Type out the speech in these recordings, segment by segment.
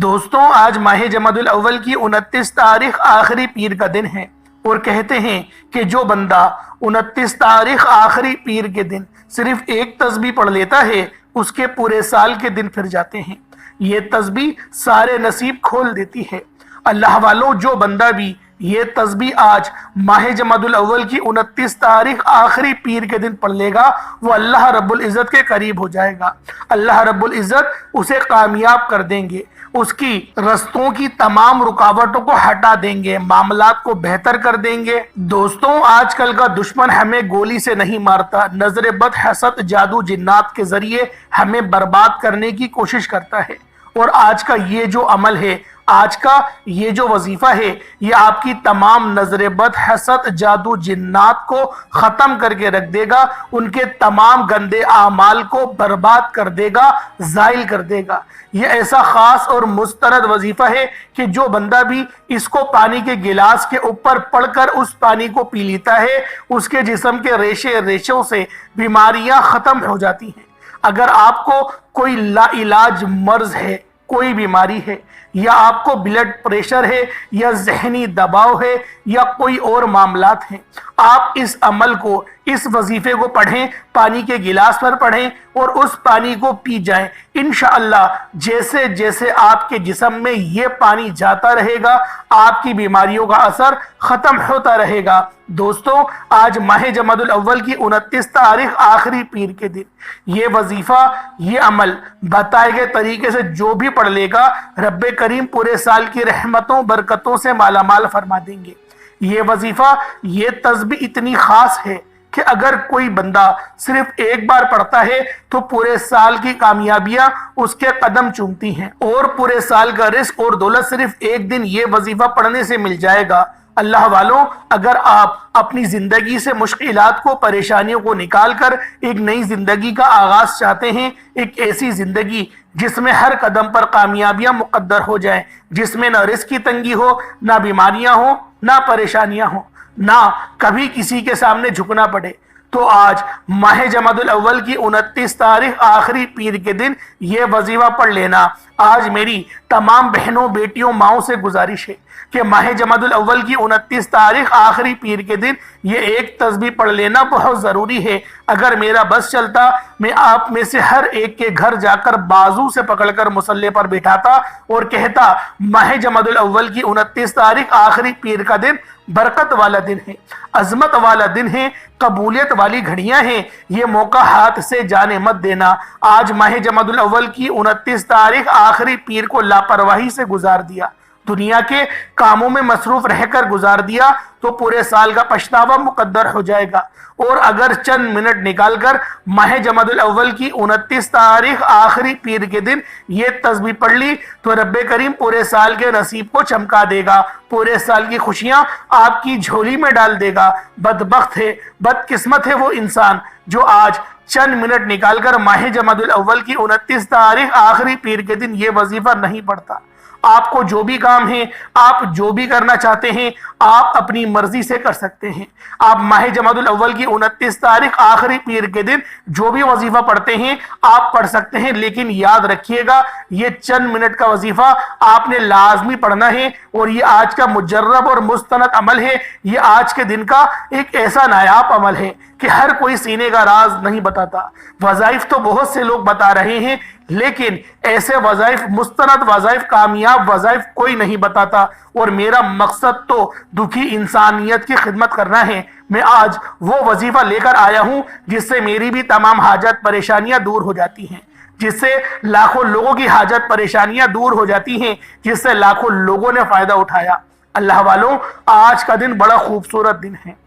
دوستوں آج ماہ جمادی الاول کی 29 تاریخ آخری پیر کا دن ہے، اور کہتے ہیں کہ جو بندہ 29 تاریخ آخری پیر کے دن صرف ایک تسبیح پڑھ لیتا ہے اس کے پورے سال کے دن پھر جاتے ہیں۔ یہ تسبیح سارے نصیب کھول دیتی ہے۔ اللہ والوں، جو بندہ بھی یہ تسبیح آج ماہ جمادی الاول کی 29 تاریخ آخری پیر کے دن پڑھ لے گا وہ اللہ رب العزت کے قریب ہو جائے گا۔ اللہ رب العزت اسے کامیاب کر دیں گے، اس کی رستوں کی تمام رکاوٹوں کو ہٹا دیں گے، معاملات کو بہتر کر دیں گے۔ دوستوں آج کل کا دشمن ہمیں گولی سے نہیں مارتا، نظر بد، حسد، جادو، جنات کے ذریعے ہمیں برباد کرنے کی کوشش کرتا ہے۔ اور آج کا یہ جو عمل ہے، آج کا یہ جو وظیفہ ہے، یہ آپ کی تمام نظر بد، حسد، جادو، جنات کو ختم کر کے رکھ دے گا، ان کے تمام گندے اعمال کو برباد کر دے گا، زائل کر دے گا۔ یہ ایسا خاص اور مستند وظیفہ ہے کہ جو بندہ بھی اس کو پانی کے گلاس کے اوپر پڑھ کر اس پانی کو پی لیتا ہے، اس کے جسم کے ریشے ریشوں سے بیماریاں ختم ہو جاتی ہیں۔ اگر آپ کو کوئی لا علاج مرض ہے، کوئی بیماری ہے، یا آپ کو بلڈ پریشر ہے، یا ذہنی دباؤ ہے، یا کوئی اور معاملات ہیں، آپ اس عمل کو، اس وظیفے کو پڑھیں، پانی کے گلاس پر پڑھیں اور اس پانی کو پی جائیں۔ انشاءاللہ جیسے جیسے آپ کے جسم میں یہ پانی جاتا رہے گا، آپ کی بیماریوں کا اثر ختم ہوتا رہے گا۔ دوستوں آج ماہ جمادی الاول کی 29 تاریخ آخری پیر کے دن یہ وظیفہ، یہ عمل بتائے گئے طریقے سے جو بھی پڑھ لے گا، رب کریم پورے سال کی رحمتوں برکتوں سے مالا مال فرما دیں گے۔ یہ وظیفہ، یہ تسبیح اتنی خاص ہے کہ اگر کوئی بندہ صرف ایک بار پڑھتا ہے تو پورے سال کی کامیابیاں اس کے قدم چومتی ہیں، اور پورے سال کا رزق اور دولت صرف ایک دن یہ وظیفہ پڑھنے سے مل جائے گا۔ اللہ والوں، اگر آپ اپنی زندگی سے مشکلات کو، پریشانیوں کو نکال کر ایک نئی زندگی کا آغاز چاہتے ہیں، ایک ایسی زندگی جس میں ہر قدم پر کامیابیاں مقدر ہو جائیں، جس میں نہ رزق کی تنگی ہو، نہ بیماریاں ہوں، نہ پریشانیاں ہوں، نہ کبھی کسی کے سامنے جھکنا پڑے، تو آج ماہ جمادی الاول کی 29 تاریخ آخری پیر کے دن یہ وظیفہ پڑھ لینا۔ آج میری تمام بہنوں، بیٹیوں، ماؤں سے گزارش ہے کہ ماہ جمادی الاول کی 29 تاریخ آخری پیر کے دن یہ ایک تسبیح پڑھ لینا بہت ضروری ہے۔ اگر میرا بس چلتا، میں آپ میں سے ہر ایک کے گھر جا کر بازو سے پکڑ کر مصلی پر بٹھاتا اور کہتا ماہ جمادی الاول کی 29 تاریخ آخری پیر کا دن برکت والا دن ہے، عظمت والا دن ہے، قبولیت والی گھڑیاں ہیں، یہ موقع ہاتھ سے جانے مت دینا۔ آج ماہ جمادی الاول کی 29 تاریخ آخری پیر کو لاپرواہی سے گزار دیا، دنیا کے کاموں میں مصروف رہ کر گزار دیا تو پورے سال کا پچھتاوا مقدر ہو جائے گا۔ اور اگر چند منٹ نکال کر ماہ جمادی الاول کی 29 تاریخ آخری پیر کے دن یہ تسبیح پڑھ لی تو رب کریم پورے سال کے نصیب کو چمکا دے گا، پورے سال کی خوشیاں آپ کی جھولی میں ڈال دے گا۔ بدبخت ہے، بدقسمت ہے وہ انسان جو آج چند منٹ نکال کر ماہ جمادی الاول کی 29 تاریخ آخری پیر کے دن یہ وظیفہ نہیں پڑھتا۔ آپ کو جو بھی کام ہے، آپ جو بھی کرنا چاہتے ہیں، آپ اپنی مرضی سے کر سکتے ہیں۔ آپ ماہ جمادی الاول کی 29 تاریخ آخری پیر کے دن جو بھی وظیفہ پڑھتے ہیں آپ پڑھ سکتے ہیں، لیکن یاد رکھیے گا یہ چند منٹ کا وظیفہ آپ نے لازمی پڑھنا ہے، اور یہ آج کا مجرب اور مستند عمل ہے۔ یہ آج کے دن کا ایک ایسا نایاب عمل ہے کہ ہر کوئی سینے کا راز نہیں بتاتا۔ وظائف تو بہت سے لوگ بتا رہے ہیں، لیکن ایسے وظائف، مستند وظائف، کامیاب وظائف کوئی نہیں بتاتا، اور میرا مقصد تو دکھی انسانیت کی خدمت کرنا ہے۔ میں آج وہ وظیفہ لے کر آیا ہوں جس سے میری بھی تمام حاجت پریشانیاں دور ہو جاتی ہیں، جس سے لاکھوں لوگوں کی حاجت پریشانیاں دور ہو جاتی ہیں، جس سے لاکھوں لوگوں نے فائدہ اٹھایا۔ اللہ والوں، آج کا دن بڑا خوبصورت دن ہے،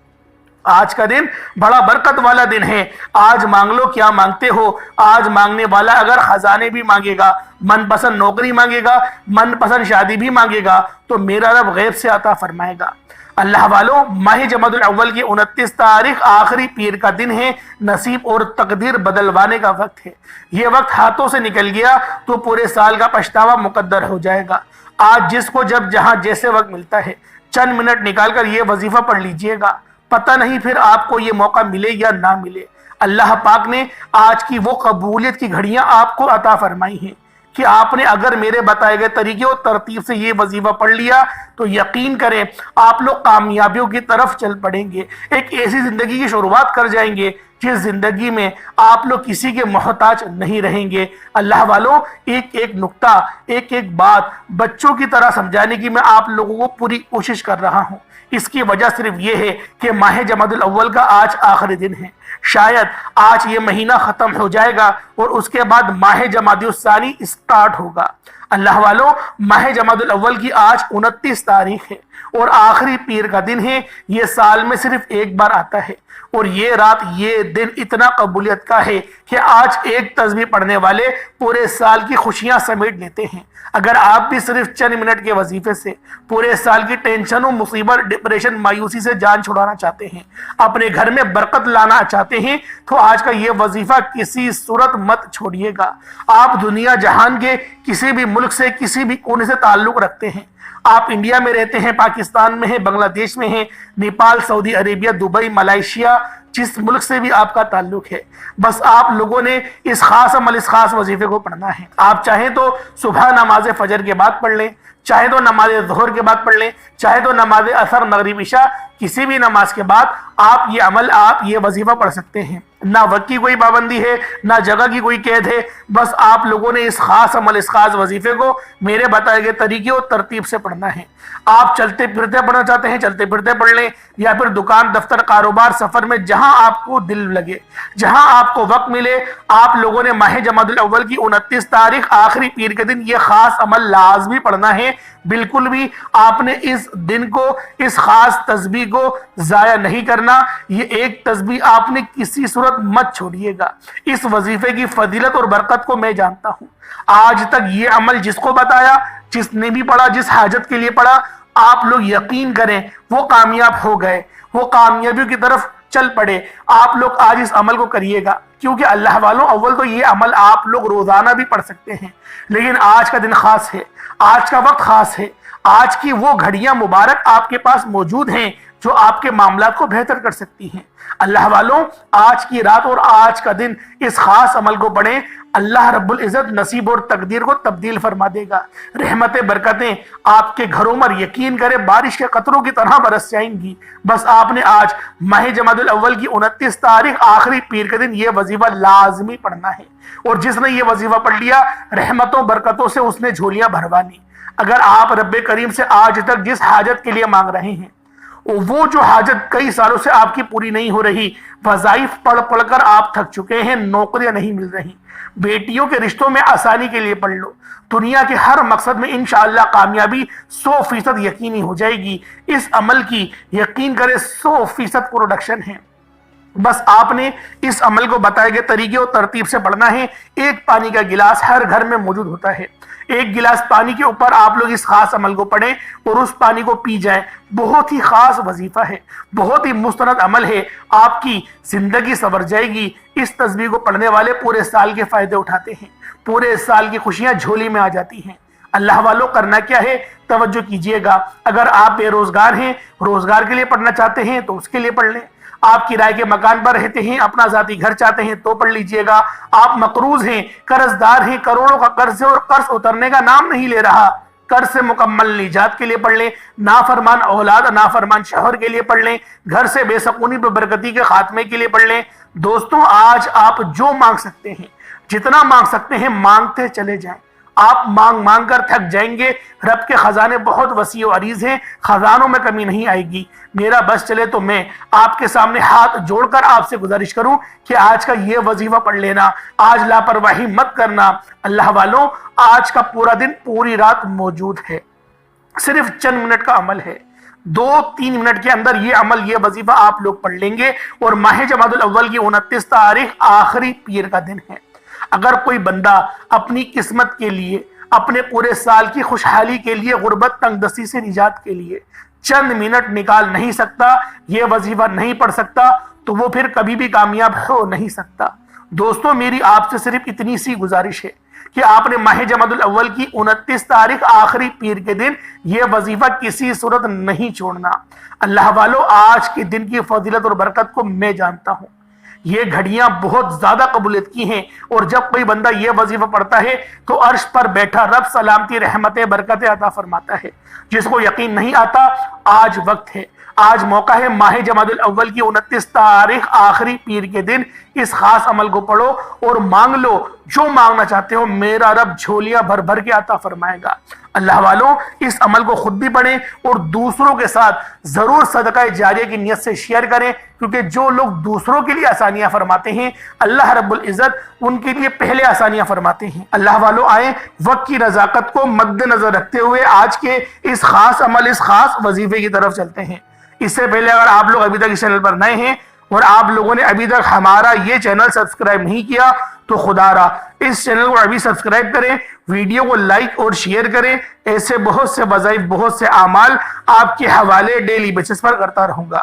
آج کا دن بڑا برکت والا دن ہے۔ آج مانگ لو کیا مانگتے ہو۔ آج مانگنے والا اگر خزانے بھی مانگے گا، من پسند نوکری مانگے گا، من پسند شادی بھی مانگے گا، تو میرا رب غیب سے عطا فرمائے گا۔ اللہ والوں، ماہ جمادی الاول کی 29 تاریخ آخری پیر کا دن ہے، نصیب اور تقدیر بدلوانے کا وقت ہے۔ یہ وقت ہاتھوں سے نکل گیا تو پورے سال کا پچھتاوا مقدر ہو جائے گا۔ آج جس کو جب جہاں جیسے وقت ملتا ہے چند منٹ نکال کر یہ وظیفہ پڑھ لیجئے گا، پتہ نہیں پھر آپ کو یہ موقع ملے یا نہ ملے۔ اللہ پاک نے آج کی وہ قبولیت کی گھڑیاں آپ کو عطا فرمائی ہیں کہ آپ نے اگر میرے بتائے گئے طریقے اور ترتیب سے یہ وظیفہ پڑھ لیا تو یقین کریں آپ لوگ کامیابیوں کی طرف چل پڑیں گے، ایک ایسی زندگی کی شروعات کر جائیں گے جس زندگی میں آپ لوگ کسی کے محتاج نہیں رہیں گے۔ اللہ والوں، ایک ایک نقطہ، ایک ایک بات بچوں کی طرح سمجھانے کی میں آپ لوگوں کو پوری کوشش کر رہا ہوں۔ اس کی وجہ صرف یہ ہے کہ ماہ جمادی الاول کا آج آخری دن ہے، شاید آج یہ مہینہ ختم ہو جائے گا اور اس کے بعد ماہ جمادی الثانی اسٹارٹ ہوگا۔ اللہ والوں، ماہ جمادی الاول کی آج 29 تاریخ ہے اور آخری پیر کا دن ہے۔ یہ سال میں صرف ایک بار آتا ہے اور یہ رات، یہ دن اتنا قبولیت کا ہے کہ آج ایک تسبیح پڑھنے والے پورے سال کی خوشیاں سمیٹ لیتے ہیں۔ اگر آپ بھی صرف چند منٹ کے وظیفے سے پورے سال کی ٹینشنوں، مصیبت، ڈپریشن، مایوسی سے جان چھڑانا چاہتے ہیں، اپنے گھر میں برکت لانا چاہتے ہیں، تو آج کا یہ وظیفہ کسی صورت مت چھوڑیے گا۔ آپ دنیا جہان کے کسی بھی ملک سے، کسی بھی کونے سے تعلق رکھتے ہیں، آپ انڈیا میں رہتے ہیں، پاکستان میں ہیں، بنگلہ دیش میں ہیں، نیپال، سعودی عربیہ، دبئی، ملائیشیا، جس ملک سے بھی آپ کا تعلق ہے، بس آپ لوگوں نے اس خاص عمل، اس خاص وظیفے کو پڑھنا ہے۔ آپ چاہیں تو صبح نماز فجر کے بعد پڑھ لیں، چاہے تو نماز ظہر کے بعد پڑھ لیں، چاہے تو نماز عصر، مغرب، عشاء، کسی بھی نماز کے بعد آپ یہ عمل، آپ یہ وظیفہ پڑھ سکتے ہیں۔ نہ وقت کی کوئی پابندی ہے، نہ جگہ کی کوئی قید ہے، بس آپ لوگوں نے اس خاص عمل، اس خاص وظیفے کو میرے بتائے گئے طریقے اور ترتیب سے پڑھنا ہے۔ آپ چلتے پھرتے پڑھنا چاہتے ہیں، چلتے پھرتے پڑھ لیں، یا پھر دکان، دفتر، کاروبار، سفر میں جہاں آپ کو دل لگے، جہاں آپ کو وقت ملے، آپ لوگوں نے ماہ جمادی الاول کی 29 تاریخ آخری پیر کے دن یہ خاص عمل لازمی پڑھنا ہے۔ بالکل بھی آپ نے اس دن کو، اس خاص تسبیح کو ضائع نہیں کرنا۔ یہ ایک تسبیح آپ نے کسی صورت مت چھوڑیے گا۔ اس وظیفے کی فضیلت اور برکت کو میں جانتا ہوں۔ آج تک یہ عمل جس کو بتایا، جس نے بھی پڑھا، جس حاجت کے لیے پڑھا، آپ لوگ یقین کریں وہ کامیاب ہو گئے، وہ کامیابیوں کی طرف چل پڑے۔ آپ لوگ آج اس عمل کو کریے گا، کیونکہ اللہ والوں، اول تو یہ عمل آپ لوگ روزانہ بھی پڑھ سکتے ہیں، لیکن آج کا دن خاص ہے، آج کا وقت خاص ہے، آج کی وہ گھڑیاں مبارک آپ کے پاس موجود ہیں جو آپ کے معاملات کو بہتر کر سکتی ہیں۔ اللہ والوں، آج کی رات اور آج کا دن اس خاص عمل کو پڑھیں، اللہ رب العزت نصیب اور تقدیر کو تبدیل فرما دے گا۔ رحمتیں، برکتیں آپ کے گھروں پر یقین کرے بارش کے قطروں کی طرح برس جائیں گی۔ بس آپ نے آج ماہ جمادی الاول کی 29 تاریخ آخری پیر کے دن یہ وظیفہ لازمی پڑھنا ہے، اور جس نے یہ وظیفہ پڑھ لیا، رحمتوں، برکتوں سے اس نے جھولیاں بھروانی۔ اگر آپ رب کریم سے آج تک جس حاجت کے لیے مانگ رہے ہیں، وہ جو حاجت کئی سالوں سے آپ کی پوری نہیں ہو رہی، وظائف پڑھ پڑھ کر آپ تھک چکے ہیں، نوکریاں نہیں مل رہی، بیٹیوں کے رشتوں میں آسانی کے لیے پڑھ لو، دنیا کے ہر مقصد میں انشاءاللہ کامیابی 100% یقینی ہو جائے گی۔ اس عمل کی یقین کرے 100% پروڈکشن ہے۔ بس آپ نے اس عمل کو بتائے گئے طریقے اور ترتیب سے پڑھنا ہے۔ ایک پانی کا گلاس ہر گھر میں موجود ہوتا ہے، ایک گلاس پانی کے اوپر آپ لوگ اس خاص عمل کو پڑھیں اور اس پانی کو پی جائیں۔ بہت ہی خاص وظیفہ ہے، بہت ہی مستند عمل ہے، آپ کی زندگی سنور جائے گی۔ اس تسبیح کو پڑھنے والے پورے سال کے فائدے اٹھاتے ہیں، پورے سال کی خوشیاں جھولی میں آ جاتی ہیں۔ اللہ والوں، کرنا کیا ہے، توجہ کیجئے گا۔ اگر آپ بے روزگار ہیں، روزگار کے لیے پڑھنا چاہتے ہیں تو اس کے لیے پڑھ لیں۔ آپ کرائے کے مکان پر رہتے ہیں، اپنا ذاتی گھر چاہتے ہیں تو پڑھ لیجئے گا۔ آپ مقروض ہیں، قرض دار ہیں، کروڑوں کا قرض ہے اور قرض اترنے کا نام نہیں لے رہا، قرض سے مکمل نجات کے لیے پڑھ لیں۔ نافرمان اولاد، نافرمان شوہر کے لیے پڑھ لیں۔ گھر سے بے سکونی بے برکتی کے خاتمے کے لیے پڑھ لیں۔ دوستوں، آج آپ جو مانگ سکتے ہیں، جتنا مانگ سکتے ہیں، مانگتے چلے جائیں۔ آپ مانگ مانگ کر تھک جائیں گے۔ رب کے خزانے بہت وسیع و عریض ہیں، خزانوں میں کمی نہیں آئے گی۔ میرا بس چلے تو میں آپ کے سامنے ہاتھ جوڑ کر آپ سے گزارش کروں کہ آج کا یہ وظیفہ پڑھ لینا، آج لاپرواہی مت کرنا۔ اللہ والوں، آج کا پورا دن، پوری رات موجود ہے، صرف چند منٹ کا عمل ہے۔ 2-3 منٹ کے اندر یہ عمل، یہ وظیفہ آپ لوگ پڑھ لیں گے، اور ماہ جمادی الاول کی 29 تاریخ آخری پیر کا دن ہے۔ اگر کوئی بندہ اپنی قسمت کے لیے، اپنے پورے سال کی خوشحالی کے لیے، غربت، تنگ دستی سے نجات کے لیے چند منٹ نکال نہیں سکتا، یہ وظیفہ نہیں پڑھ سکتا، تو وہ پھر کبھی بھی کامیاب ہو نہیں سکتا۔ دوستوں، میری آپ سے صرف اتنی سی گزارش ہے کہ آپ نے ماہ جمادی الاول کی 29 تاریخ آخری پیر کے دن یہ وظیفہ کسی صورت نہیں چھوڑنا۔ اللہ والو، آج کے دن کی فضیلت اور برکت کو میں جانتا ہوں، یہ گھڑیاں بہت زیادہ قبولیت کی ہیں، اور جب کوئی بندہ یہ وظیفہ پڑھتا ہے تو عرش پر بیٹھا رب سلامتی رحمت برکت عطا فرماتا ہے۔ جس کو یقین نہیں آتا، آج وقت ہے، آج موقع ہے، ماہ جمادی الاول کی 29 تاریخ آخری پیر کے دن اس خاص عمل کو پڑھو اور مانگ لو جو مانگنا چاہتے ہو، میرا رب جھولیاں بھر بھر کے عطا فرمائے گا۔ اللہ والوں، اس عمل کو خود بھی پڑھیں اور دوسروں کے ساتھ ضرور صدقہ جاریہ کی نیت سے شیئر کریں، کیونکہ جو لوگ دوسروں کے لیے آسانیاں فرماتے ہیں، اللہ رب العزت ان کے لیے پہلے آسانیاں فرماتے ہیں۔ اللہ والوں، آئیں وقت کی نزاکت کو مد نظر رکھتے ہوئے آج کے اس خاص عمل، اس خاص وظیفے کی طرف چلتے ہیں۔ اس سے پہلے اگر آپ لوگ ابھی تک اس چینل پر نئے ہیں اور آپ لوگوں نے ابھی تک ہمارا یہ چینل سبسکرائب نہیں کیا تو خدا را اس چینل کو ابھی سبسکرائب کریں، ویڈیو کو لائک اور شیئر کریں۔ ایسے بہت سے وظائف، بہت سے اعمال آپ کے حوالے ڈیلی بیسس پر کرتا رہوں گا۔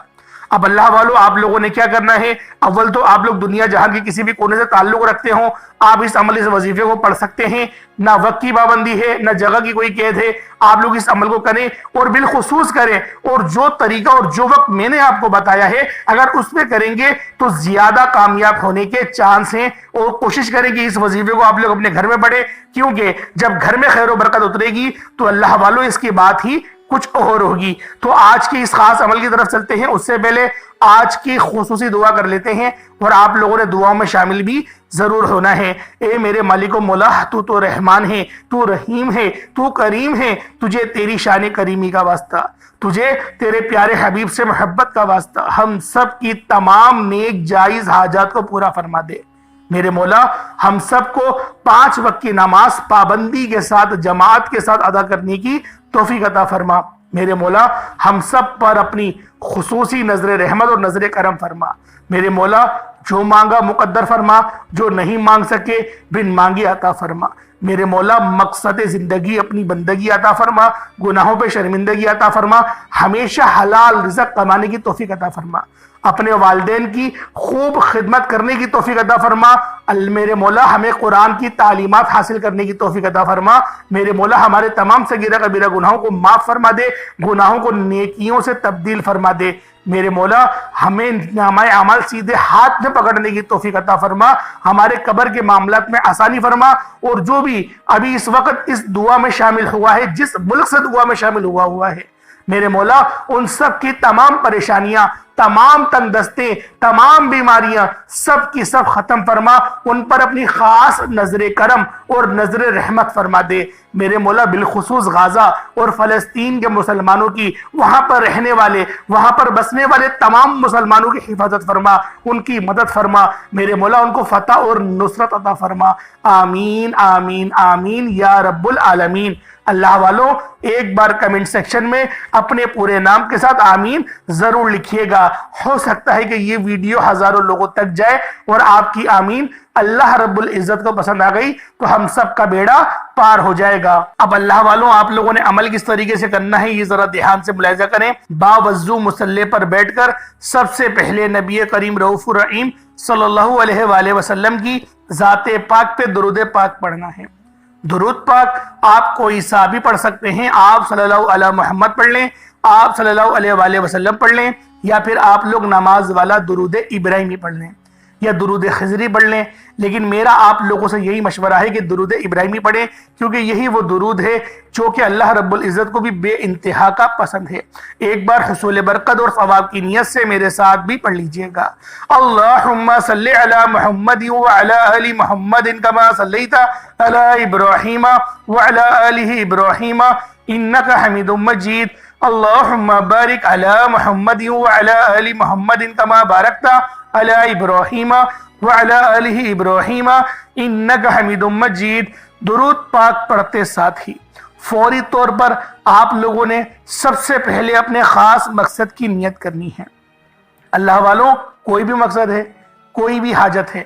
اب اللہ والوں، آپ لوگوں نے کیا کرنا ہے؟ اول تو آپ لوگ دنیا جہان کے کسی بھی کونے سے تعلق رکھتے ہوں، آپ اس عمل، اس وظیفے کو پڑھ سکتے ہیں۔ نہ وقت کی پابندی ہے، نہ جگہ کی کوئی قید ہے، آپ لوگ اس عمل کو کریں اور بالخصوص کریں، اور جو طریقہ اور جو وقت میں نے آپ کو بتایا ہے اگر اس میں کریں گے تو زیادہ کامیاب ہونے کے چانس ہیں۔ اور کوشش کریں کہ اس وظیفے کو آپ لوگ اپنے گھر میں پڑھیں، کیونکہ جب گھر میں خیر و برکت اترے گی تو اللہ والوں اس کی بات ہی کچھ اور ہوگی۔ تو آج کی اس خاص عمل کی طرف چلتے ہیں، اس سے پہلے آج کی خصوصی دعا کر لیتے ہیں، اور آپ لوگوں نے دعاؤں میں شامل بھی ضرور ہونا ہے۔ اے میرے مالک و مولا، تو رحمان ہے، تو رحیم ہے، تو کریم ہے، تجھے تیری شان کریمی کا واسطہ، تجھے تیرے پیارے حبیب سے محبت کا واسطہ، ہم سب کی تمام نیک جائز حاجات کو پورا فرما دے۔ میرے مولا، ہم سب کو 5 وقت کی نماز پابندی کے ساتھ، جماعت کے ساتھ ادا کرنے کی توفیق عطا فرما۔ میرے مولا، ہم سب پر اپنی خصوصی نظر رحمت اور نظر کرم فرما۔ میرے مولا، جو مانگا مقدر فرما، جو نہیں مانگ سکے بن مانگی عطا فرما۔ میرے مولا، مقصد زندگی اپنی بندگی عطا فرما، گناہوں پہ شرمندگی عطا فرما، ہمیشہ حلال رزق کمانے کی توفیق عطا فرما، اپنے والدین کی خوب خدمت کرنے کی توفیق عطا فرما۔ میرے مولا، ہمیں قرآن کی تعلیمات حاصل کرنے کی توفیق عطا فرما۔ میرے مولا، ہمارے تمام صغیرہ کبیرہ گناہوں کو معاف فرما دے، گناہوں کو نیکیوں سے تبدیل فرما دے۔ میرے مولا، ہمیں نامہ اعمال سیدھے ہاتھ میں پکڑنے کی توفیق عطا فرما، ہمارے قبر کے معاملات میں آسانی فرما، اور جو بھی ابھی اس وقت اس دعا میں شامل ہوا ہے، جس ملک سے دعا میں شامل ہوا ہے، میرے مولا، ان سب کی تمام پریشانیاں، تمام تنگ دستے، تمام بیماریاں سب کی سب ختم فرما، ان پر اپنی خاص نظر کرم اور نظر رحمت فرما دے۔ میرے مولا، بالخصوص غزہ اور فلسطین کے مسلمانوں کی، وہاں پر رہنے والے، وہاں پر بسنے والے تمام مسلمانوں کی حفاظت فرما، ان کی مدد فرما۔ میرے مولا، ان کو فتح اور نصرت عطا فرما۔ آمین آمین آمین یا رب العالمین۔ اللہ والوں، ایک بار کمنٹ سیکشن میں اپنے پورے نام کے ساتھ آمین ضرور لکھیے گا۔ ہو سکتا ہے کہ یہ ویڈیو ہزاروں لوگوں تک جائے اور آپ کی آمین اللہ رب العزت کو پسند آ گئی تو ہم سب کا بیڑا پار ہو جائے گا۔ اب اللہ والوں، آپ لوگوں نے عمل کس طریقے سے کرنا ہے یہ ذرا دھیان سے ملاحظہ کریں۔ باوضو مصلی پر بیٹھ کر سب سے پہلے نبی کریم رؤوف الرحیم صلی اللہ علیہ وآلہ وسلم کی ذات پاک پہ درود پاک پڑھنا ہے۔ درود پاک آپ کوئی سا بھی پڑھ سکتے ہیں، آپ صلی اللہ علیہ محمد پڑھ لیں، آپ صلی اللہ علیہ وآلہ وسلم پڑھ لیں، یا پھر آپ لوگ نماز والا درود ابراہیمی پڑھ لیں یا درود خضری پڑھ لیں۔ لیکن میرا آپ لوگوں سے یہی مشورہ ہے کہ درود ابراہیمی پڑھیں، کیونکہ یہی وہ درود ہے جو کہ اللہ رب العزت کو بھی بے انتہا کا پسند ہے۔ ایک بار حصول برکت اور ثواب کی نیت سے میرے ساتھ بھی پڑھ لیجئے گا۔ اللہم صلی علی محمد وعلی آل محمد کما صلیت علی ابراہیم وعلی آل ابراہیم انکا حمید مجید۔ اللہم بارک علی محمد وعلی آل محمد کما بارکت علی ابراہیم وعلی آل ابراہیم انکا حمید مجید۔ درود پاک پڑھتے ساتھ ہی فوری طور پر آپ لوگوں نے سب سے پہلے اپنے خاص مقصد کی نیت کرنی ہے۔ اللہ والوں، کوئی بھی مقصد ہے، کوئی بھی حاجت ہے،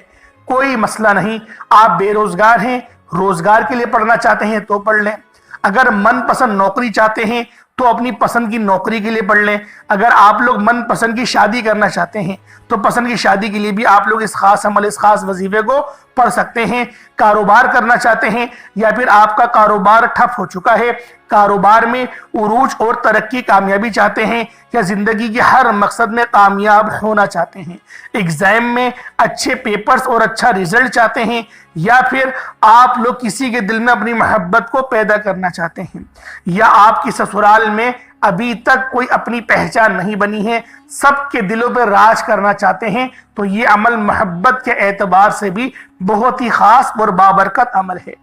کوئی مسئلہ نہیں۔ آپ بے روزگار ہیں، روزگار کے لیے پڑھنا چاہتے ہیں تو پڑھ لیں۔ اگر من پسند نوکری چاہتے ہیں تو اپنی پسند کی نوکری کے لیے پڑھ لیں۔ اگر آپ لوگ من پسند کی شادی کرنا چاہتے ہیں تو پسند کی شادی کے لیے بھی آپ لوگ اس خاص عمل، اس خاص وظیفے کو پڑھ سکتے ہیں۔ کاروبار کرنا چاہتے ہیں یا پھر آپ کا کاروبار ٹھپ ہو چکا ہے، کاروبار میں عروج اور ترقی کامیابی چاہتے ہیں یا زندگی کے ہر مقصد میں کامیاب ہونا چاہتے ہیں؟ ایگزام میں اچھے پیپرز اور اچھا رزلٹ چاہتے ہیں یا پھر آپ لوگ کسی کے دل میں اپنی محبت کو پیدا کرنا چاہتے ہیں یا آپ کی سسرال میں ابھی تک کوئی اپنی پہچان نہیں بنی ہے، سب کے دلوں پہ راج کرنا چاہتے ہیں؟ تو یہ عمل محبت کے اعتبار سے بھی بہت ہی خاص اور بابرکت عمل ہے۔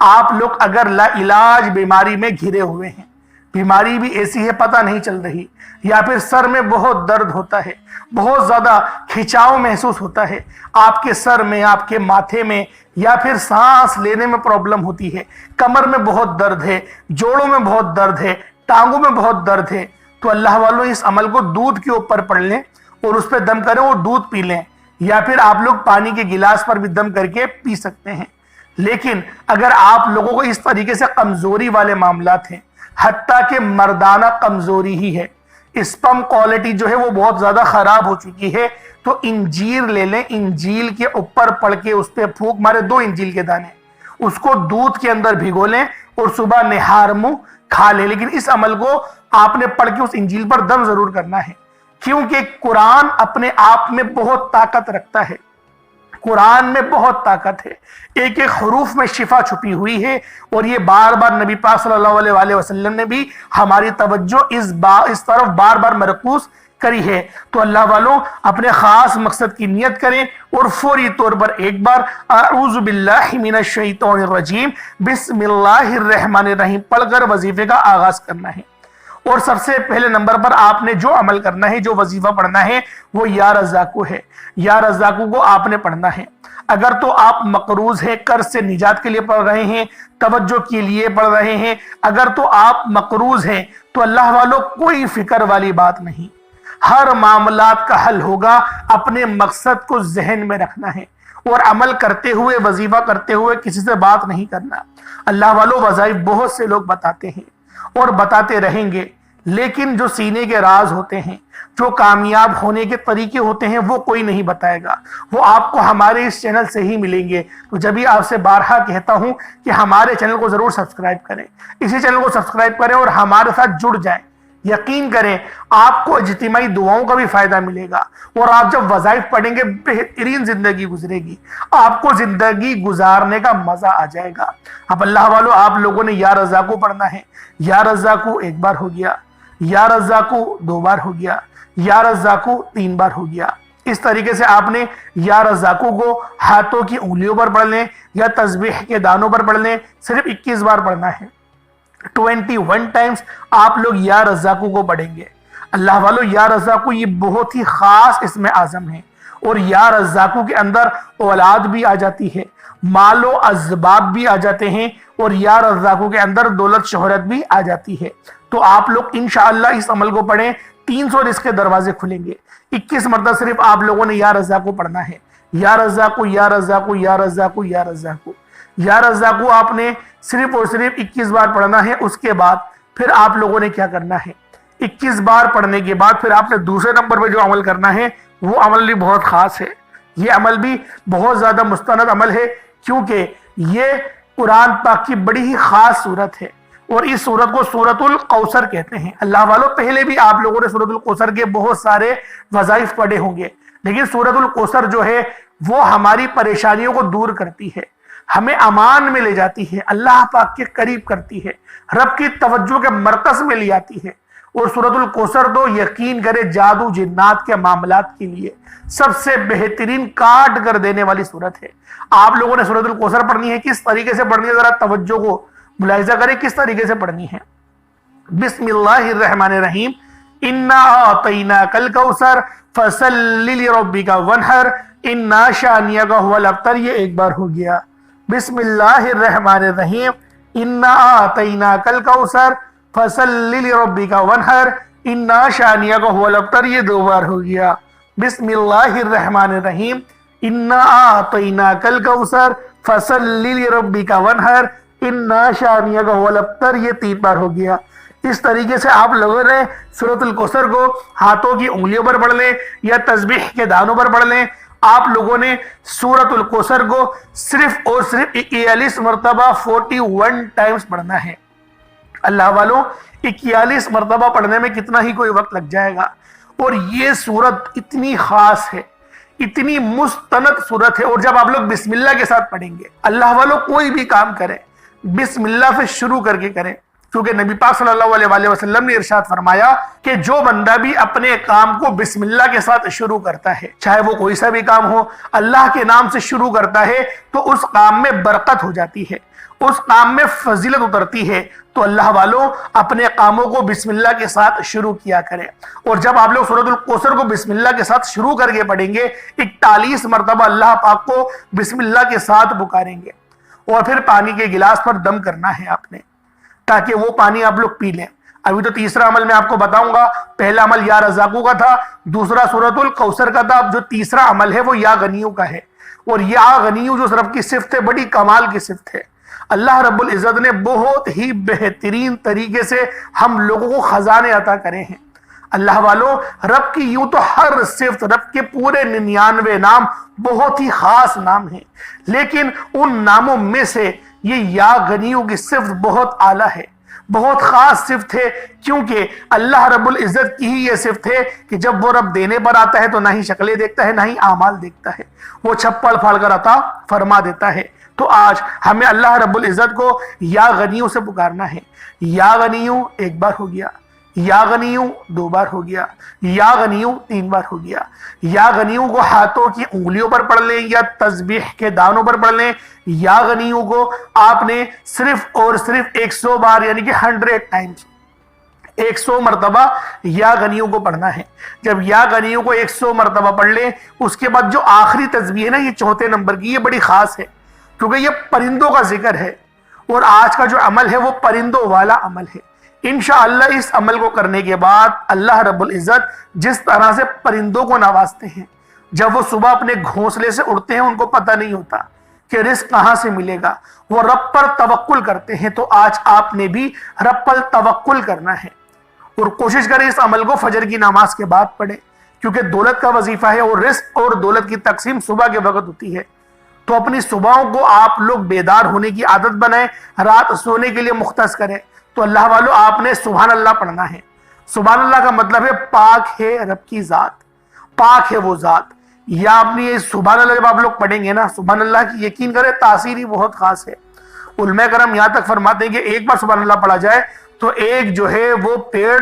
آپ لوگ اگر لا علاج بیماری میں گھرے ہوئے ہیں، بیماری بھی ایسی ہے پتہ نہیں چل رہی، یا پھر سر میں بہت درد ہوتا ہے، بہت زیادہ کھچاؤ محسوس ہوتا ہے آپ کے سر میں، آپ کے ماتھے میں، یا پھر سانس لینے میں پرابلم ہوتی ہے، کمر میں بہت درد ہے، جوڑوں میں بہت درد ہے، ٹانگوں میں بہت درد ہے، تو اللہ والوں اس عمل کو دودھ کے اوپر پڑھ لیں اور اس پہ دم کریں اور دودھ پی لیں، یا پھر آپ لوگ پانی کے گلاس پر بھی دم کر کے پی سکتے ہیں۔ لیکن اگر آپ لوگوں کو اس طریقے سے کمزوری والے معاملات ہیں، حتیٰ کہ مردانہ کمزوری ہی ہے، اسپم کوالٹی جو ہے وہ بہت زیادہ خراب ہو چکی ہے، تو انجیر لے لیں، انجیل کے اوپر پڑھ کے اس پہ پھونک مارے 2 انجیل کے دانے، اس کو دودھ کے اندر بھگو لیں اور صبح نہار منہ کھا لیں۔ لیکن اس عمل کو آپ نے پڑھ کے اس انجیل پر دم ضرور کرنا ہے، کیونکہ قرآن اپنے آپ میں بہت طاقت رکھتا ہے، قرآن میں بہت طاقت ہے، ایک ایک حروف میں شفا چھپی ہوئی ہے، اور یہ بار بار نبی پاک صلی اللہ علیہ وآلہ وسلم نے بھی ہماری توجہ اس طرف بار بار مرکوز کری ہے۔ تو اللہ والوں اپنے خاص مقصد کی نیت کریں اور فوری طور پر ایک بار اعوذ باللہ من الشیطان الرجیم بسم اللہ الرحمن الرحیم پڑھ کر وظیفے کا آغاز کرنا ہے۔ اور سب سے پہلے نمبر پر آپ نے جو عمل کرنا ہے، جو وظیفہ پڑھنا ہے، وہ یا رزاقو ہے۔ یا رزاقو کو آپ نے پڑھنا ہے۔ اگر تو آپ مقروض ہیں، قرض سے نجات کے لیے پڑھ رہے ہیں، توجہ کے لیے پڑھ رہے ہیں، اگر تو آپ مقروض ہیں تو اللہ والوں کوئی فکر والی بات نہیں، ہر معاملات کا حل ہوگا۔ اپنے مقصد کو ذہن میں رکھنا ہے اور عمل کرتے ہوئے، وظیفہ کرتے ہوئے کسی سے بات نہیں کرنا۔ اللہ والوں وظائف بہت سے لوگ بتاتے ہیں اور بتاتے رہیں گے، لیکن جو سینے کے راز ہوتے ہیں، جو کامیاب ہونے کے طریقے ہوتے ہیں، وہ کوئی نہیں بتائے گا، وہ آپ کو ہمارے اس چینل سے ہی ملیں گے۔ تو جب ہی آپ سے بارہا کہتا ہوں کہ ہمارے چینل کو ضرور سبسکرائب کریں، اسی چینل کو سبسکرائب کریں اور ہمارے ساتھ جڑ جائیں۔ یقین کریں آپ کو اجتماعی دعاؤں کا بھی فائدہ ملے گا، اور آپ جب وظائف پڑھیں گے بہترین زندگی گزرے گی، آپ کو زندگی گزارنے کا مزہ آ جائے گا۔ اب اللہ والوں آپ لوگوں نے یا رزاقو پڑھنا ہے۔ یا رزاقو 1 بار ہو گیا، یا رزاقو 2 بار ہو گیا، یا رزاقو 3 بار ہو گیا۔ اس طریقے سے آپ نے یا رزاقو کو ہاتھوں کی انگلیوں پر پڑھ لیں یا تسبیح کے دانوں پر پڑھ لیں، صرف 21 بار پڑھنا ہے۔ 21 ٹائمز آپ لوگ یا رزاقو کو پڑھیں گے۔ اللہ والو یا رزاقو یہ بہت ہی خاص اسم اعظم ہے، اور یا رزاقو کے اندر اولاد بھی آ جاتی ہے، مال و اسباب بھی آ جاتے ہیں، اور یا رزاقو کے اندر دولت شہرت بھی آ جاتی ہے۔ تو آپ لوگ انشاءاللہ اس عمل کو پڑھیں، 300 رزق کے دروازے کھلیں گے۔ 21 مرتبہ صرف آپ لوگوں نے یا رزاقو پڑھنا ہے۔ یا رزاقو، یا رزاقو، یا رزاقو، یا رزاقو۔ یا رزاقو آپ نے صرف اور صرف 21 بار پڑھنا ہے۔ اس کے بعد پھر آپ لوگوں نے کیا کرنا ہے، 21 بار پڑھنے کے بعد پھر آپ نے دوسرے نمبر پہ جو عمل کرنا ہے، وہ عمل بھی بہت خاص ہے۔ یہ عمل بھی بہت زیادہ مستند عمل ہے، کیونکہ یہ قرآن پاک کی بڑی ہی خاص صورت ہے، اور اس صورت کو سورۃ الکوثر کہتے ہیں۔ اللہ والوں پہلے بھی آپ لوگوں نے سورۃ الکوثر کے بہت سارے وظائف پڑھے ہوں گے، لیکن سورۃ الکوثر جو ہے وہ ہماری پریشانیوں کو دور کرتی ہے، ہمیں امان میں لے جاتی ہے، اللہ پاک کے قریب کرتی ہے، رب کی توجہ کے مرکز میں لے آتی ہے۔ اور سورۃ الکوثر تو یقین کرے جادو جنات کے معاملات کے لیے سب سے بہترین کاٹ کر دینے والی صورت ہے۔ آپ لوگوں نے سورۃ الکوثر پڑھنی ہے، کس طریقے سے پڑھنی ہے ذرا توجہ کو ملاحظہ کریں، کس طریقے سے پڑھنی ہے۔ بسم اللہ الرحمن الرحیم، انا اعطیناک الکوثر فصلی لربک وانحر انا شانئک ھو الابتر۔ یہ 1 بار ہو گیا۔ بسم اللہ الرحمن الرحیم، انا اعطیناک الکوثر فصلی لربک وانحر انا شانئک ھو الابتر۔ یہ 2 بار ہو گیا۔ بسم اللہ الرحمن الرحیم، انا اعطیناک الکوثر فصلی لربک وانحر انا شانئک ھو الابتر۔ یہ 3 بار ہو گیا۔ اس طریقے سے آپ لوگوں نے سورۃ الکوثر کو ہاتھوں کی انگلیوں پر پڑھ لیں یا تسبیح کے دانوں پر پڑھ لیں۔ آپ لوگوں نے سورۃ الکوثر کو صرف اور صرف 41 مرتبہ 41 ٹائمز پڑھنا ہے۔ اللہ والوں 41 مرتبہ پڑھنے میں کتنا ہی کوئی وقت لگ جائے گا، اور یہ سورت اتنی خاص ہے، اتنی مستند سورت ہے۔ اور جب آپ لوگ بسم اللہ کے ساتھ پڑھیں گے، اللہ والوں کوئی بھی کام کریں بسم اللہ سے شروع کر کے کریں، کیونکہ نبی پاک صلی اللہ علیہ وآلہ وسلم نے ارشاد فرمایا کہ جو بندہ بھی اپنے کام کو بسم اللہ کے ساتھ شروع کرتا ہے، چاہے وہ کوئی سا بھی کام ہو، اللہ کے نام سے شروع کرتا ہے تو اس کام میں برکت ہو جاتی ہے، اس کام میں فضیلت اترتی ہے۔ تو اللہ والوں اپنے کاموں کو بسم اللہ کے ساتھ شروع کیا کریں، اور جب آپ لوگ سورۃ الکوثر کو بسم اللہ کے ساتھ شروع کر کے پڑھیں گے 41 مرتبہ اللہ پاک کو بسم اللہ کے ساتھ پکاریں گے، اور پھر پانی کے گلاس پر دم کرنا ہے آپ نے، تاکہ وہ پانی آپ لوگ پی لیں۔ ابھی تو تیسرا عمل میں آپ کو بتاؤں گا، پہلا عمل یا رزاقوں کا تھا، دوسرا سورۃ الکوثر کا تھا، اب جو تیسرا عمل ہے وہ یا غنیوں کا ہے۔ اور یا غنیوں جو رب کی صفت ہے، بڑی کمال کی صفت ہے۔ اللہ رب العزت نے بہت ہی بہترین طریقے سے ہم لوگوں کو خزانے عطا کرے ہیں۔ اللہ والوں رب کی یوں تو ہر صفت، رب کے پورے 99 نام بہت ہی خاص نام ہیں، لیکن ان ناموں میں سے یہ یا غنیوں کی صفت بہت اعلیٰ ہے، بہت خاص صفت ہے، کیونکہ اللہ رب العزت کی ہی یہ صفت ہے کہ جب وہ رب دینے پر آتا ہے تو نہ ہی شکلیں دیکھتا ہے، نہ ہی اعمال دیکھتا ہے، وہ چھپڑ پھاڑ کر عطا فرما دیتا ہے۔ تو آج ہمیں اللہ رب العزت کو یا غنیوں سے پکارنا ہے۔ یا غنیوں ایک بار ہو گیا، یا غنیوں 2 بار ہو گیا، یا غنیوں 3 بار ہو گیا۔ یا غنیوں کو ہاتھوں کی انگلیوں پر پڑھ لیں یا تسبیح کے دانوں پر پڑھ لیں۔ یا غنیوں کو آپ نے صرف اور صرف 100 بار یعنی کہ 100 ٹائمز 100 مرتبہ یا غنیوں کو پڑھنا ہے۔ جب یا غنیوں کو 100 مرتبہ پڑھ لیں، اس کے بعد جو آخری تسبیح ہے نا، یہ 4تھے نمبر کی، یہ بڑی خاص ہے، کیونکہ یہ پرندوں کا ذکر ہے، اور آج کا جو عمل ہے وہ پرندوں والا عمل ہے۔ انشاءاللہ اس عمل کو کرنے کے بعد اللہ رب العزت جس طرح سے پرندوں کو نوازتے ہیں، جب وہ صبح اپنے گھونسلے سے اڑتے ہیں ان کو پتہ نہیں ہوتا کہ رزق کہاں سے ملے گا، وہ رب پر توکل کرتے ہیں۔ تو آج آپ نے بھی رب پر توکل کرنا ہے، اور کوشش کریں اس عمل کو فجر کی نماز کے بعد پڑھیں، کیونکہ دولت کا وظیفہ ہے، اور رزق اور دولت کی تقسیم صبح کے وقت ہوتی ہے۔ تو اپنی صبحوں کو آپ لوگ بیدار ہونے کی عادت بنائیں، رات سونے کے لیے مختص کریں۔ تو اللہ والوں آپ نے سبحان اللہ پڑھنا ہے۔ سبحان اللہ کا مطلب ہے پاک ہے رب کی ذات، پاک ہے وہ ذات۔ یا اپنی یہ سبحان اللہ جب آپ لوگ پڑھیں گے نا، سبحان اللہ کی یقین کریں تاثیر ہی بہت خاص ہے۔ علماء کرام یہاں تک فرماتے ہیں کہ ایک بار سبحان اللہ پڑھا جائے تو ایک جو ہے وہ پیڑ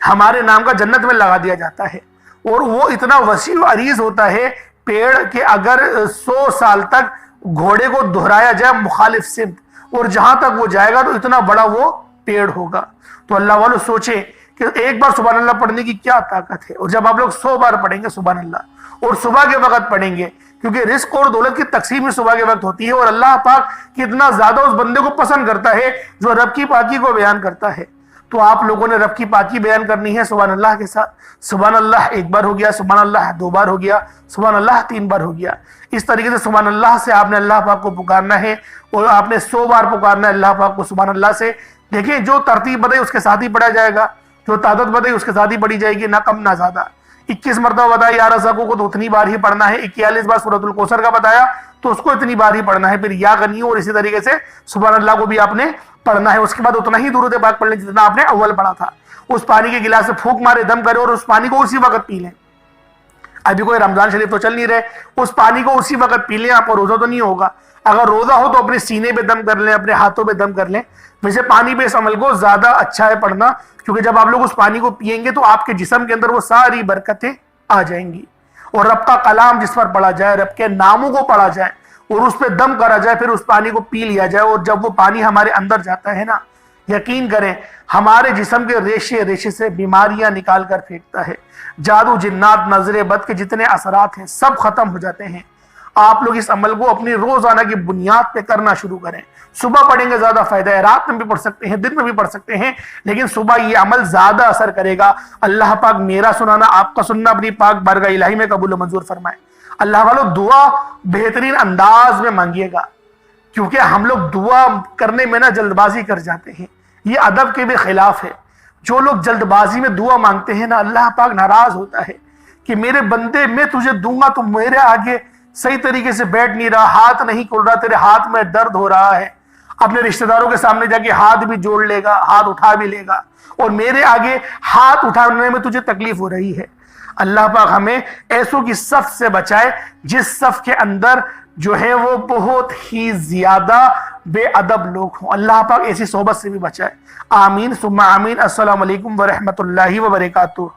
ہمارے نام کا جنت میں لگا دیا جاتا ہے، اور وہ اتنا وسیع و عریض ہوتا ہے پیڑ کہ اگر 100 سال تک گھوڑے کو دہرایا جائے مخالف سمت، اور جہاں تک وہ جائے گا تو اتنا بڑا وہ پیڑ ہوگا۔ تو اللہ والوں سوچیں کہ ایک بار سبحان اللہ پڑھنے کی کیا طاقت ہے، اور جب آپ لوگ 100 بار پڑھیں گے سبحان اللہ، اور صبح کے وقت پڑھیں گے، کیونکہ رزق اور دولت کی تقسیم صبح کے وقت ہوتی ہے، اور اللہ پاک کتنا زیادہ اس بندے کو پسند کرتا ہے جو رب کی پاکی کو بیان کرتا ہے۔ تو آپ لوگوں نے رب کی پاکی بیان کرنی ہے سبحان اللہ کے ساتھ۔ سبحان اللہ 1 بار ہو گیا، سبحان اللہ 2 بار ہو گیا، سبحان اللہ 3 بار ہو گیا۔ اس طریقے سے سبحان اللہ سے آپ نے اللہ پاک کو پکارنا ہے، اور آپ نے 100 بار پکارنا ہے اللہ پاک کو سبحان اللہ سے۔ دیکھیں جو ترتیب بتائی اس کے ساتھ ہی پڑھا جائے گا، جو تعداد بتائی اس کے ساتھ ہی پڑھی جائے گی، نہ کم نہ زیادہ۔ 21 مرتبہ بتایا یا رزاقوں کو تو اتنی بار ہی پڑھنا ہے، 41 بار سورۃ الکوثر کا بتایا تو اس کو اتنی بار ہی پڑھنا ہے، پھر یا غنیوں اور اسی طریقے سے سبحان اللہ کو بھی آپ نے پڑھنا ہے۔ اس کے بعد اتنا ہی درود پاک پڑھ لیں جتنا آپ نے اول پڑھا تھا۔ اس پانی کے گلاس سے پھونک مارے، دم کرے، اور اس پانی کو اسی وقت پی لیں۔ ابھی کوئی رمضان شریف تو چل نہیں رہے، اس پانی کو اسی وقت پی لیں۔ آپ کو روزہ تو نہیں ہوگا، اگر روزہ ہو تو اپنے سینے پہ دم کر لیں، اپنے ہاتھوں پہ دم کر لیں۔ ویسے پانی پہ اس عمل کو زیادہ اچھا ہے پڑھنا، کیونکہ جب آپ لوگ اس پانی کو پیئیں گے تو آپ کے جسم کے اندر وہ ساری برکتیں آ جائیں گی، اور رب کا کلام جس پر پڑھا جائے، رب کے ناموں کو پڑھا جائے اور اس پہ دم کرا جائے، پھر اس پانی کو پی لیا جائے، اور جب وہ پانی ہمارے اندر جاتا ہے نا، یقین کریں ہمارے جسم کے ریشے ریشے سے بیماریاں نکال کر پھینکتا ہے۔ جادو، جنات، نظر بد کے جتنے اثرات ہیں سب ختم ہو جاتے ہیں۔ آپ لوگ اس عمل کو اپنی روزانہ کی بنیاد پہ کرنا شروع کریں۔ صبح پڑھیں گے زیادہ فائدہ ہے، رات میں بھی پڑھ سکتے ہیں، دن میں بھی پڑھ سکتے ہیں، لیکن صبح یہ عمل زیادہ اثر کرے گا۔ اللہ پاک میرا سنانا، آپ کا سننا اپنی پاک بارگاہ الہی میں قبول و منظور فرمائے۔ اللہ والوں دعا بہترین انداز میں مانگیے گا، کیونکہ ہم لوگ دعا کرنے میں نا جلد بازی کر جاتے ہیں، یہ ادب کے بھی خلاف ہے۔ جو لوگ جلد بازی میں دعا مانگتے ہیں نا، اللہ پاک ناراض ہوتا ہے کہ میرے بندے میں تجھے دوں گا، تو میرے آگے صحیح طریقے سے بیٹھ نہیں رہا، ہاتھ نہیں کھل رہا، تیرے ہاتھ میں درد ہو رہا ہے، اپنے رشتہ داروں کے سامنے جا کے ہاتھ بھی جوڑ لے گا، ہاتھ اٹھا بھی لے گا، اور میرے آگے ہاتھ اٹھانے میں تجھے تکلیف ہو رہی ہے۔ اللہ پاک ہمیں ایسوں کی صف سے بچائے جس صف کے اندر جو ہے وہ بہت ہی زیادہ بے ادب لوگ ہوں۔ اللہ پاک ایسی صحبت سے بھی بچائے۔ آمین ثم آمین۔ السلام علیکم ورحمۃ اللہ وبرکاتہ۔